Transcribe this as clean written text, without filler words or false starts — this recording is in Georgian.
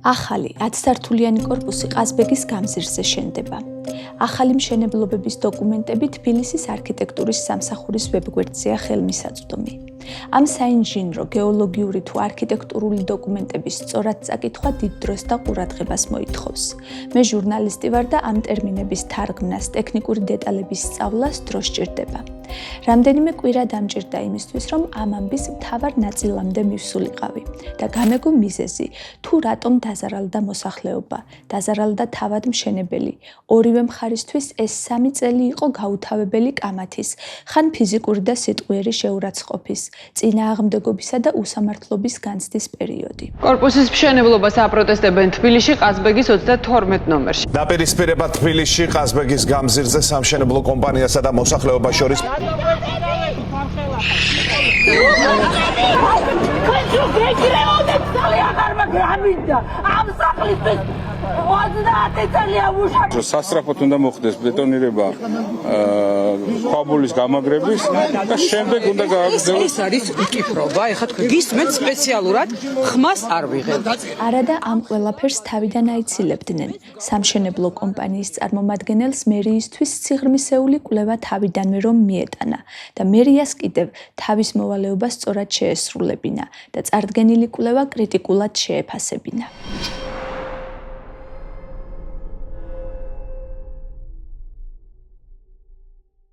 ახალი 10 სართულიანი კორპუსი ყაზბეგის გამზირზე შენდება. ახალი მშენებლობების დოკუმენტები თბილისის არქიტექტურის სამსახურის ვებგვერდზეა ხელმისაწვდომი. ამ საინჟინრო, გეოლოგიური თუ არქიტექტურული დოკუმენტების სწორად წაკითხვა დიდ დროს და ყურადღებას მოითხოვს. მე ჟურნალისტი ვარ და ამ ტერმინების თარგმნას, ტექნიკური დეტალების სწავლას დრო სჭირდება. რამდენიმე კვირა დამჭირდა იმისთვის, რომ ამ ამბის მთავარ ნაწილამდე მივსულიყავი და გამეგო მიზეზი, თუ რატომ დაზარალდა მოსახლეობა, დაზარალდა თავად მშენებელი. ორივე მხარისთვის ეს 3 წელი იყო გაუთავებელი კამათის, ხან ფიზიკური და სიტყვიერი შეურაცხყოფის, წინააღმდეგობისა და უსამართლობის განცდის პერიოდი. კორპუსის მშენებლობას აპროტესტებენ თბილისში ყაზბეგის 32 ნომერში. დაპირისპირება თბილისში ყაზბეგის გამზირზე სამშენებლო კომპანიასა და მოსახლეობას შორის სასწრაფოდ უნდა მოხდეს ბეტონირება ქვაბულის გამაგრების და შემდეგ უნდა გააგრძელოს. ეს არის უკიფრობა, ეხლა თქვენ გისმენთ სპეციალურად ხმას არ ვიღებთ. არადა ამ ყველაფერს თავიდან აიცილებდნენ. სამშენებლო კომპანიის წარმომადგენელს მერიისთვის სიღრმისეული კვლევა თავიდანვე რომ მიეტანა და მერიას კიდევ თავის მოვალეობას სწორად შეესრულებინა და წარდგენილი კვლევა კრიტიკულად შეეფასებინა.